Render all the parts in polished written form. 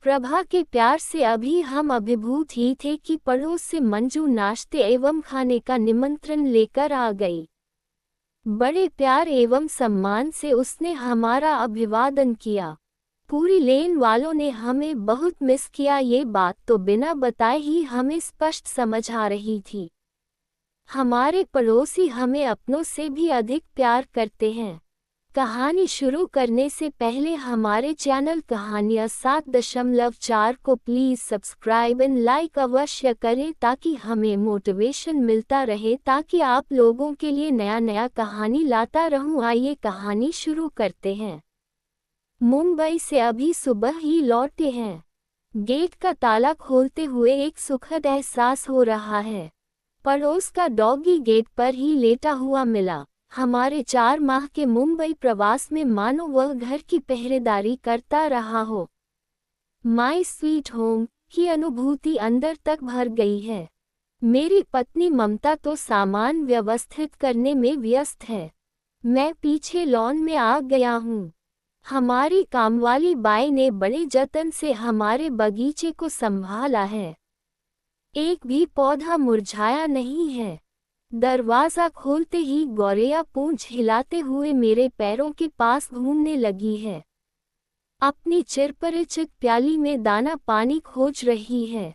प्रभा के प्यार से अभी हम अभिभूत ही थे कि पड़ोस से मंजू नाश्ते एवं खाने का निमंत्रण लेकर आ गई। बड़े प्यार एवं सम्मान से उसने हमारा अभिवादन किया। पूरी लेन वालों ने हमें बहुत मिस किया, ये बात तो बिना बताए ही हमें स्पष्ट समझ आ रही थी। हमारे पड़ोसी हमें अपनों से भी अधिक प्यार करते हैं। कहानी शुरू करने से पहले हमारे चैनल कहानियाँ 7.4 को प्लीज़ सब्सक्राइब एंड लाइक अवश्य करें ताकि हमें मोटिवेशन मिलता रहे, ताकि आप लोगों के लिए नया नया कहानी लाता रहूं। आइए कहानी शुरू करते हैं। मुंबई से अभी सुबह ही लौटे हैं। गेट का ताला खोलते हुए एक सुखद एहसास हो रहा है। पड़ोस का डॉगी गेट पर ही लेटा हुआ मिला। हमारे 4 माह के मुंबई प्रवास में मानो वह घर की पहरेदारी करता रहा हो। माय स्वीट होम की अनुभूति अंदर तक भर गई है। मेरी पत्नी ममता तो सामान व्यवस्थित करने में व्यस्त है। मैं पीछे लॉन में आ गया हूँ। हमारी कामवाली बाई ने बड़े जतन से हमारे बगीचे को संभाला है। एक भी पौधा मुरझाया नहीं है। दरवाज़ा खोलते ही गौरैया पूंछ हिलाते हुए मेरे पैरों के पास घूमने लगी है। अपनी चिरपरिचित प्याली में दाना पानी खोज रही है।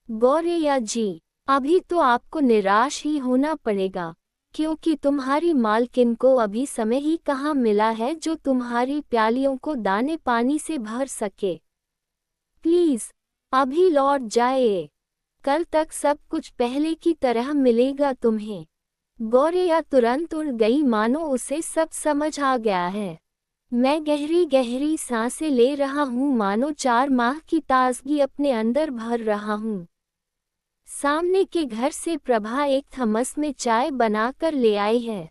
गौरैया जी, अभी तो आपको निराश ही होना पड़ेगा, क्योंकि तुम्हारी मालकिन को अभी समय ही कहाँ मिला है जो तुम्हारी प्यालियों को दाने पानी से भर सके। प्लीज़ अभी लौट जाए, कल तक सब कुछ पहले की तरह मिलेगा तुम्हें। गौरैया तुरंत उड़ गई, मानो उसे सब समझ आ गया है। मैं गहरी गहरी सांसें ले रहा हूँ, मानो 4 माह की ताजगी अपने अंदर भर रहा हूँ। सामने के घर से प्रभा एक थमस में चाय बनाकर ले आई है।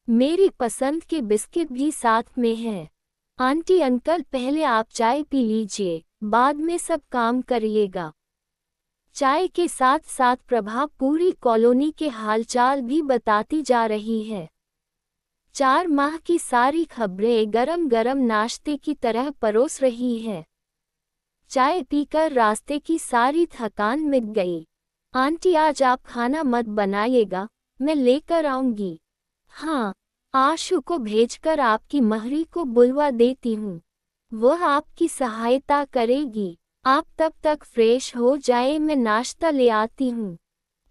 मेरी पसंद के बिस्किट भी साथ में है। आंटी अंकल, पहले आप चाय पी लीजिए, बाद में सब काम करिएगा। चाय के साथ साथ प्रभा पूरी कॉलोनी के हालचाल भी बताती जा रही है। 4 माह की सारी खबरें गरम गरम नाश्ते की तरह परोस रही है। चाय पीकर रास्ते की सारी थकान मिट गई। आंटी, आज आप खाना मत बनाइएगा, मैं लेकर आऊंगी। हाँ, आशु को भेजकर आपकी महरी को बुलवा देती हूँ, वह आपकी सहायता करेगी। आप तब तक फ्रेश हो जाए, मैं नाश्ता ले आती हूँ।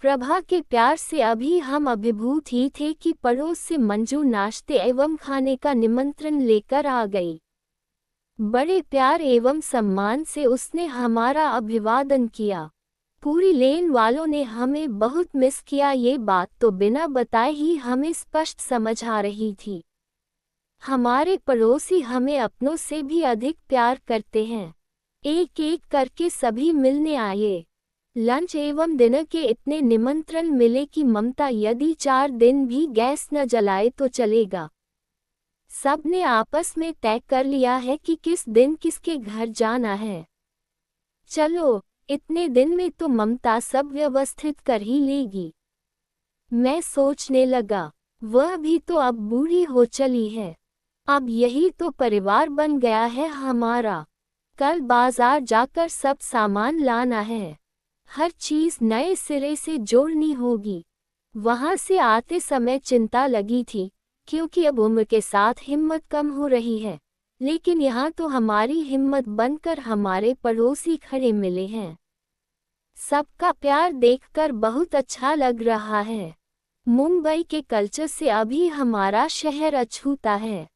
प्रभा के प्यार से अभी हम अभिभूत ही थे कि पड़ोस से मंजू नाश्ते एवं खाने का निमंत्रण लेकर आ गई। बड़े प्यार एवं सम्मान से उसने हमारा अभिवादन किया। पूरी लेन वालों ने हमें बहुत मिस किया, ये बात तो बिना बताए ही हमें स्पष्ट समझ आ रही थी। हमारे पड़ोसी हमें अपनों से भी अधिक प्यार करते हैं। एक एक करके सभी मिलने आए। लंच एवं डिनर के इतने निमंत्रण मिले कि ममता यदि 4 दिन भी गैस न जलाए तो चलेगा। सबने आपस में तय कर लिया है कि किस दिन किसके घर जाना है। चलो, इतने दिन में तो ममता सब व्यवस्थित कर ही लेगी। मैं सोचने लगा, वह भी तो अब बूढ़ी हो चली है। अब यही तो परिवार बन गया है हमारा। कल बाजार जाकर सब सामान लाना है। हर चीज़ नए सिरे से जोड़नी होगी। वहाँ से आते समय चिंता लगी थी, क्योंकि अब उम्र के साथ हिम्मत कम हो रही है, लेकिन यहाँ तो हमारी हिम्मत बनकर हमारे पड़ोसी खड़े मिले हैं। सबका प्यार देखकर बहुत अच्छा लग रहा है। मुंबई के कल्चर से अभी हमारा शहर अछूता है।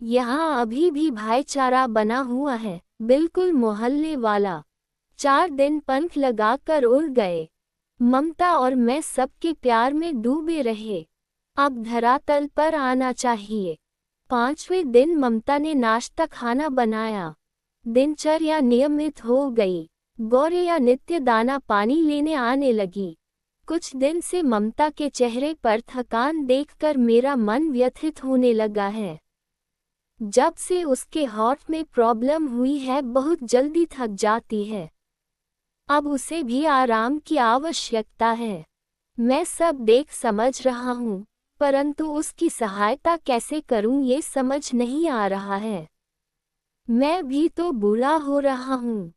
यहाँ अभी भी भाईचारा बना हुआ है, बिल्कुल मोहल्ले वाला। 4 दिन पंख लगाकर उड़ गए। ममता और मैं सबके प्यार में डूबे रहे। अब धरातल पर आना चाहिए। 5वें दिन ममता ने नाश्ता खाना बनाया। दिनचर्या नियमित हो गई। गौरैया नित्य दाना पानी लेने आने लगी। कुछ दिन से ममता के चेहरे पर थकान देखकर मेरा मन व्यथित होने लगा है। जब से उसके हार्ट में प्रॉब्लम हुई है, बहुत जल्दी थक जाती है। अब उसे भी आराम की आवश्यकता है। मैं सब देख समझ रहा हूँ, परंतु उसकी सहायता कैसे करूँ ये समझ नहीं आ रहा है। मैं भी तो बूढ़ा हो रहा हूँ।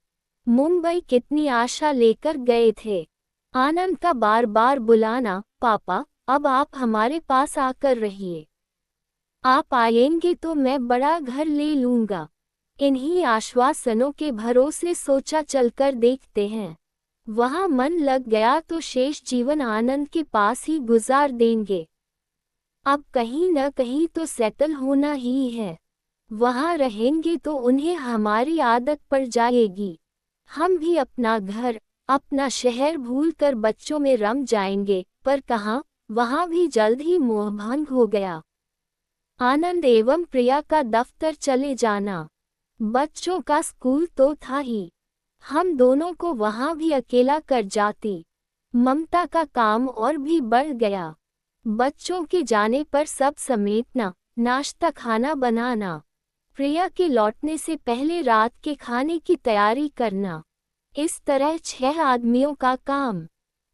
मुंबई कितनी आशा लेकर गए थे। आनंद का बार बार बुलाना, पापा अब आप हमारे पास आकर रहिए, आप आएंगे तो मैं बड़ा घर ले लूंगा। इन्हीं आश्वासनों के भरोसे सोचा चलकर देखते हैं। वहां मन लग गया तो शेष जीवन आनंद के पास ही गुजार देंगे। अब कहीं न कहीं तो सेटल होना ही है। वहां रहेंगे तो उन्हें हमारी आदत पड़ जाएगी। हम भी अपना घर, अपना शहर भूलकर बच्चों में रम जाएंगे। पर कहाँ, वहां भी जल्द ही मोहभंग हो गया। आनंद एवं प्रिया का दफ्तर चले जाना, बच्चों का स्कूल तो था ही, हम दोनों को वहां भी अकेला कर जाती। ममता का काम और भी बढ़ गया। बच्चों के जाने पर सब समेटना, नाश्ता खाना बनाना, प्रिया के लौटने से पहले रात के खाने की तैयारी करना, इस तरह 6 आदमियों का काम।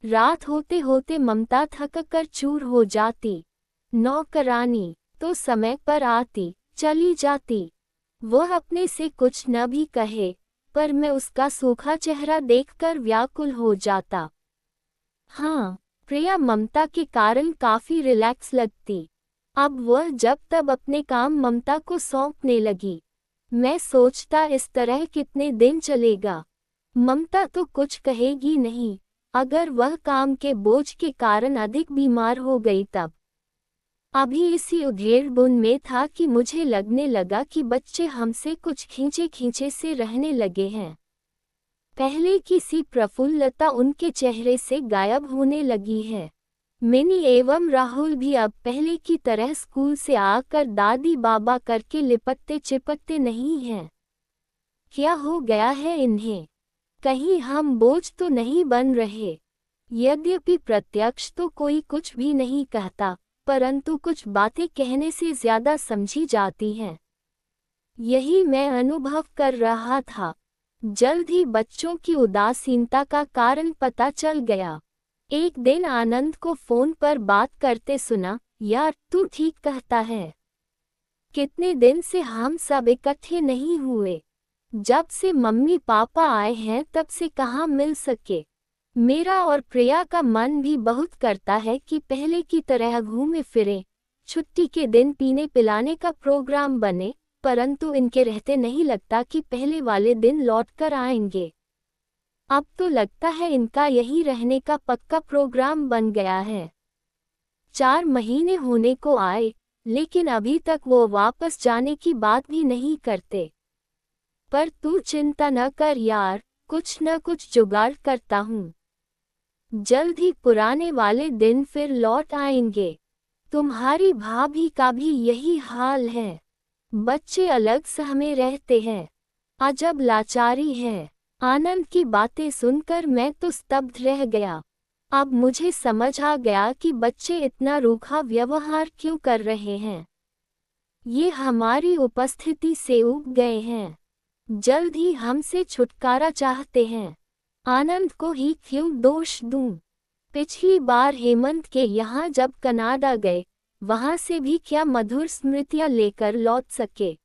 रात होते होते ममता थक कर चूर हो जाती। नौकरानी तो समय पर आती चली जाती। वह अपने से कुछ न भी कहे, पर मैं उसका सूखा चेहरा देखकर व्याकुल हो जाता। हाँ, प्रिया ममता के कारण काफी रिलैक्स लगती। अब वह जब तब अपने काम ममता को सौंपने लगी। मैं सोचता इस तरह कितने दिन चलेगा। ममता तो कुछ कहेगी नहीं, अगर वह काम के बोझ के कारण अधिक बीमार हो गई तब। अभी इसी उधेड़-बुन में था कि मुझे लगने लगा कि बच्चे हमसे कुछ खींचे खींचे से रहने लगे हैं। पहले की सी प्रफुल्लता उनके चेहरे से गायब होने लगी है। मिनी एवं राहुल भी अब पहले की तरह स्कूल से आकर दादी बाबा करके लिपटते चिपकते नहीं हैं। क्या हो गया है इन्हें? कहीं हम बोझ तो नहीं बन रहे? यद्यपि प्रत्यक्ष तो कोई कुछ भी नहीं कहता, परंतु कुछ बातें कहने से ज्यादा समझी जाती हैं। यही मैं अनुभव कर रहा था। जल्द ही बच्चों की उदासीनता का कारण पता चल गया। एक दिन आनंद को फोन पर बात करते सुना, यार तू ठीक कहता है, कितने दिन से हम सब इकट्ठे नहीं हुए। जब से मम्मी पापा आए हैं तब से कहाँ मिल सके। मेरा और प्रिया का मन भी बहुत करता है कि पहले की तरह घूमे फिरे, छुट्टी के दिन पीने पिलाने का प्रोग्राम बने, परंतु इनके रहते नहीं लगता कि पहले वाले दिन लौट कर आएंगे। अब तो लगता है इनका यही रहने का पक्का प्रोग्राम बन गया है। 4 महीने होने को आए, लेकिन अभी तक वो वापस जाने की बात भी नहीं करते। पर तू चिंता न कर यार, कुछ न कुछ जुगाड़ करता हूँ। जल्द ही पुराने वाले दिन फिर लौट आएंगे। तुम्हारी भाभी का भी यही हाल है। बच्चे अलग सह में रहते हैं। अजब लाचारी है। आनंद की बातें सुनकर मैं तो स्तब्ध रह गया। अब मुझे समझ आ गया कि बच्चे इतना रूखा व्यवहार क्यों कर रहे हैं। ये हमारी उपस्थिति से ऊब गए हैं। जल्द ही हमसे छुटकारा चाहते हैं। आनंद को ही क्यों दोष दूं? पिछली बार हेमंत के यहाँ जब कनाडा गए, वहां से भी क्या मधुर स्मृतियां लेकर लौट सके।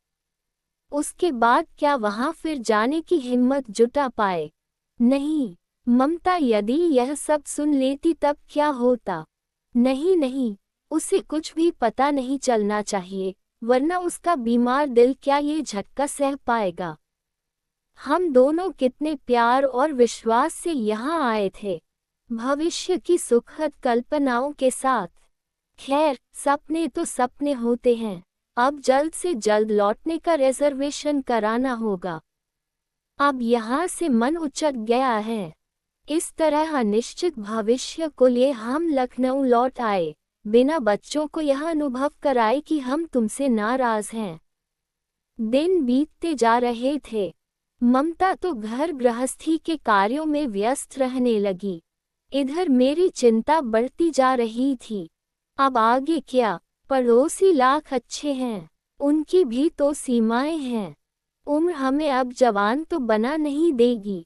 उसके बाद क्या वहां फिर जाने की हिम्मत जुटा पाए? नहीं। ममता यदि यह सब सुन लेती तब क्या होता? नहीं नहीं, उसे कुछ भी पता नहीं चलना चाहिए, वरना उसका बीमार दिल क्या ये झटका सह पाएगा। हम दोनों कितने प्यार और विश्वास से यहाँ आए थे, भविष्य की सुखद कल्पनाओं के साथ। खैर, सपने तो सपने होते हैं। अब जल्द से जल्द लौटने का रिजर्वेशन कराना होगा। अब यहाँ से मन उचट गया है। इस तरह अनिश्चित भविष्य को लिए हम लखनऊ लौट आए, बिना बच्चों को यह अनुभव कराए कि हम तुमसे नाराज हैं। दिन बीतते जा रहे थे। ममता तो घर गृहस्थी के कार्यों में व्यस्त रहने लगी। इधर मेरी चिंता बढ़ती जा रही थी। अब आगे क्या? पड़ोसी लाख अच्छे हैं, उनकी भी तो सीमाएं हैं। उम्र हमें अब जवान तो बना नहीं देगी।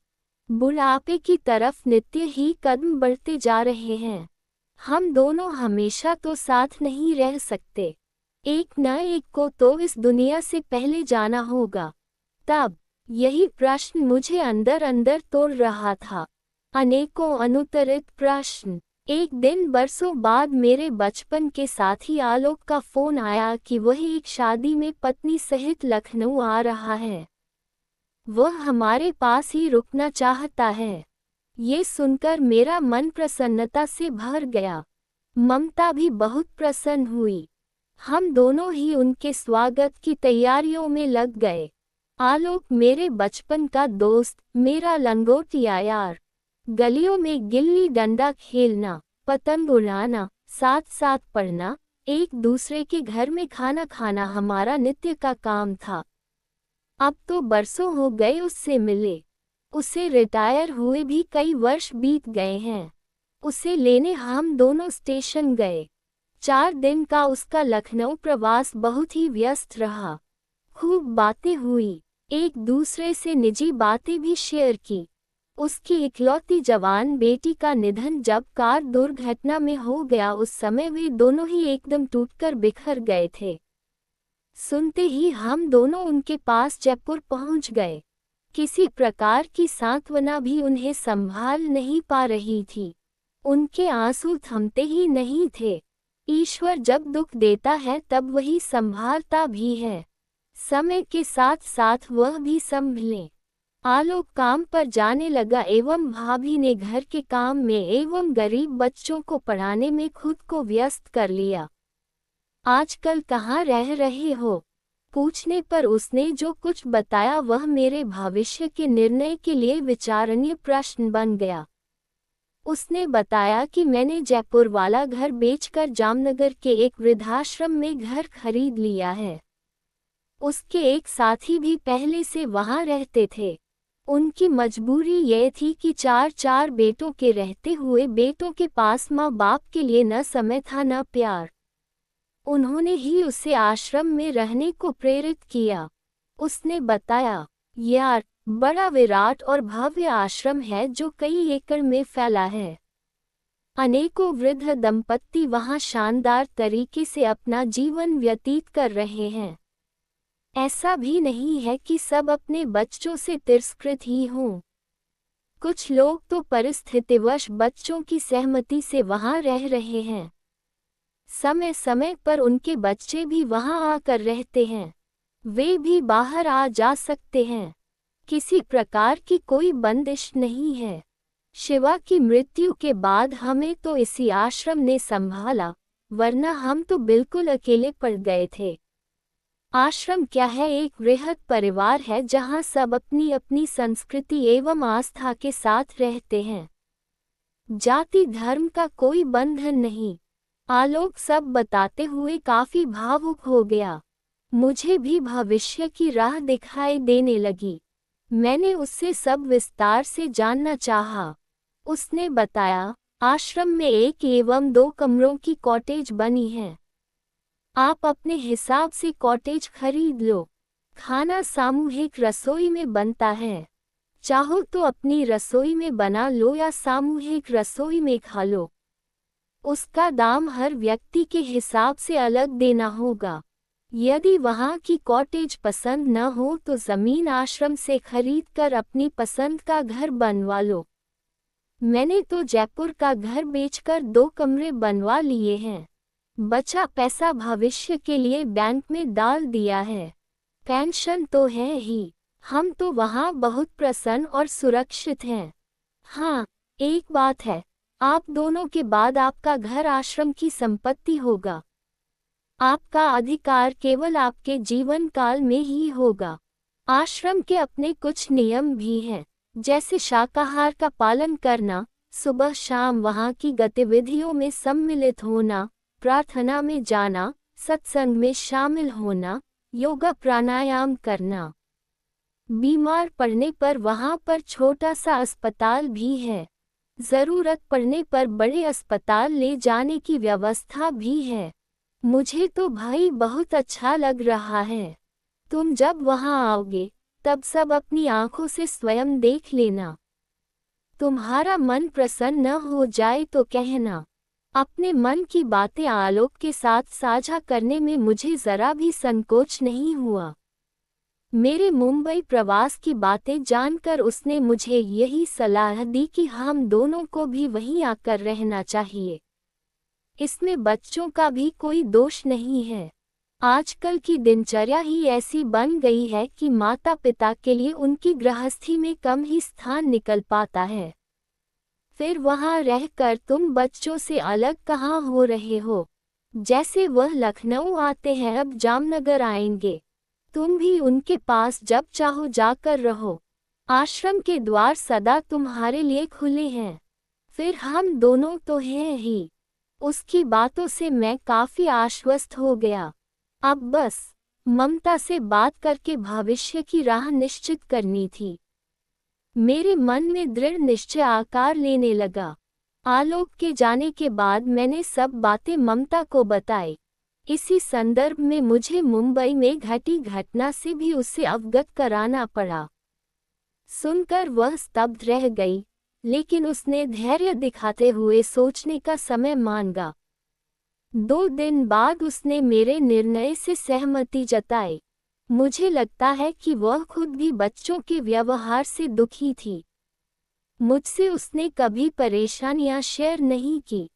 बुढ़ापे की तरफ नित्य ही कदम बढ़ते जा रहे हैं। हम दोनों हमेशा तो साथ नहीं रह सकते। एक न एक को तो इस दुनिया से पहले जाना होगा। तब यही प्रश्न मुझे अंदर अंदर तोड़ रहा था। अनेकों अनुत्तरित प्रश्न। एक दिन बरसों बाद मेरे बचपन के साथी आलोक का फोन आया कि वह एक शादी में पत्नी सहित लखनऊ आ रहा है। वह हमारे पास ही रुकना चाहता है। ये सुनकर मेरा मन प्रसन्नता से भर गया। ममता भी बहुत प्रसन्न हुई। हम दोनों ही उनके स्वागत की तैयारियों में लग गए। आलोक मेरे बचपन का दोस्त, मेरा लंगोटिया यार। गलियों में गिल्ली डंडा खेलना, पतंग उड़ाना, साथ साथ पढ़ना, एक दूसरे के घर में खाना खाना हमारा नित्य का काम था। अब तो बरसों हो गए उससे मिले। उसे रिटायर हुए भी कई वर्ष बीत गए हैं। उसे लेने हम दोनों स्टेशन गए। 4 दिन का उसका लखनऊ प्रवास बहुत ही व्यस्त रहा। खूब बातें हुई, एक दूसरे से निजी बातें भी शेयर की। उसकी इकलौती जवान बेटी का निधन जब कार दुर्घटना में हो गया, उस समय वे दोनों ही एकदम टूटकर बिखर गए थे। सुनते ही हम दोनों उनके पास जयपुर पहुंच गए। किसी प्रकार की सांत्वना भी उन्हें संभाल नहीं पा रही थी। उनके आंसू थमते ही नहीं थे। ईश्वर जब दुख देता है तब वही संभालता भी है। समय के साथ साथ वह भी संभले। आलोक काम पर जाने लगा एवं भाभी ने घर के काम में एवं गरीब बच्चों को पढ़ाने में खुद को व्यस्त कर लिया। आजकल कहाँ रह रहे हो? पूछने पर उसने जो कुछ बताया वह मेरे भविष्य के निर्णय के लिए विचारणीय प्रश्न बन गया। उसने बताया कि मैंने जयपुर वाला घर बेचकर जामनगर के एक वृद्धाश्रम में घर खरीद लिया है। उसके एक साथी भी पहले से वहां रहते थे। उनकी मजबूरी यह थी कि 4 बेटों के रहते हुए बेटों के पास माँ बाप के लिए न समय था न प्यार। उन्होंने ही उसे आश्रम में रहने को प्रेरित किया। उसने बताया, यार, बड़ा विराट और भव्य आश्रम है जो कई एकड़ में फैला है। अनेकों वृद्ध दंपत्ति वहां शानदार तरीके से अपना जीवन व्यतीत कर रहे हैं। ऐसा भी नहीं है कि सब अपने बच्चों से तिरस्कृत ही हों। कुछ लोग तो परिस्थितिवश बच्चों की सहमति से वहां रह रहे हैं। समय समय पर उनके बच्चे भी वहां आकर रहते हैं। वे भी बाहर आ जा सकते हैं। किसी प्रकार की कोई बंदिश नहीं है। शिवा की मृत्यु के बाद हमें तो इसी आश्रम ने संभाला, वरना हम तो बिल्कुल अकेले पड़ गए थे। आश्रम क्या है, एक वृहद परिवार है जहां सब अपनी अपनी संस्कृति एवं आस्था के साथ रहते हैं। जाति धर्म का कोई बंधन नहीं। आलोक सब बताते हुए काफी भावुक हो गया। मुझे भी भविष्य की राह दिखाई देने लगी। मैंने उससे सब विस्तार से जानना चाहा। उसने बताया, आश्रम में 1 एवं 2 कमरों की कॉटेज बनी है। आप अपने हिसाब से कॉटेज खरीद लो। खाना सामूहिक रसोई में बनता है। चाहो तो अपनी रसोई में बना लो या सामूहिक रसोई में खा लो। उसका दाम हर व्यक्ति के हिसाब से अलग देना होगा। यदि वहाँ की कॉटेज पसंद न हो तो जमीन आश्रम से खरीद कर अपनी पसंद का घर बनवा लो। मैंने तो जयपुर का घर बेचकर 2 कमरे बनवा लिए हैं। बचा पैसा भविष्य के लिए बैंक में डाल दिया है। पेंशन तो है ही। हम तो वहाँ बहुत प्रसन्न और सुरक्षित हैं। हाँ, एक बात है, आप दोनों के बाद आपका घर आश्रम की संपत्ति होगा। आपका अधिकार केवल आपके जीवन काल में ही होगा। आश्रम के अपने कुछ नियम भी हैं, जैसे शाकाहार का पालन करना, सुबह शाम वहाँ की गतिविधियों में सम्मिलित होना, प्रार्थना में जाना, सत्संग में शामिल होना, योगा प्राणायाम करना। बीमार पड़ने पर वहाँ पर छोटा सा अस्पताल भी है। जरूरत पड़ने पर बड़े अस्पताल ले जाने की व्यवस्था भी है। मुझे तो भाई बहुत अच्छा लग रहा है। तुम जब वहाँ आओगे तब सब अपनी आंखों से स्वयं देख लेना। तुम्हारा मन प्रसन्न न हो जाए तो कहना। अपने मन की बातें आलोक के साथ साझा करने में मुझे जरा भी संकोच नहीं हुआ। मेरे मुंबई प्रवास की बातें जानकर उसने मुझे यही सलाह दी कि हम दोनों को भी वहीं आकर रहना चाहिए। इसमें बच्चों का भी कोई दोष नहीं है। आजकल की दिनचर्या ही ऐसी बन गई है कि माता पिता के लिए उनकी गृहस्थी में कम ही स्थान निकल पाता है। फिर वहां रहकर तुम बच्चों से अलग कहाँ हो रहे हो? जैसे वह लखनऊ आते हैं अब जामनगर आएंगे। तुम भी उनके पास जब चाहो जाकर रहो। आश्रम के द्वार सदा तुम्हारे लिए खुले हैं। फिर हम दोनों तो हैं ही। उसकी बातों से मैं काफी आश्वस्त हो गया। अब बस ममता से बात करके भविष्य की राह निश्चित करनी थी। मेरे मन में दृढ़ निश्चय आकार लेने लगा। आलोक के जाने के बाद मैंने सब बातें ममता को बताई। इसी संदर्भ में मुझे मुंबई में घटी घटना से भी उसे अवगत कराना पड़ा। सुनकर वह स्तब्ध रह गई, लेकिन उसने धैर्य दिखाते हुए सोचने का समय मांगा। 2 दिन बाद उसने मेरे निर्णय से सहमति जताई। मुझे लगता है कि वह खुद भी बच्चों के व्यवहार से दुखी थी। मुझसे उसने कभी परेशानियां शेयर नहीं की।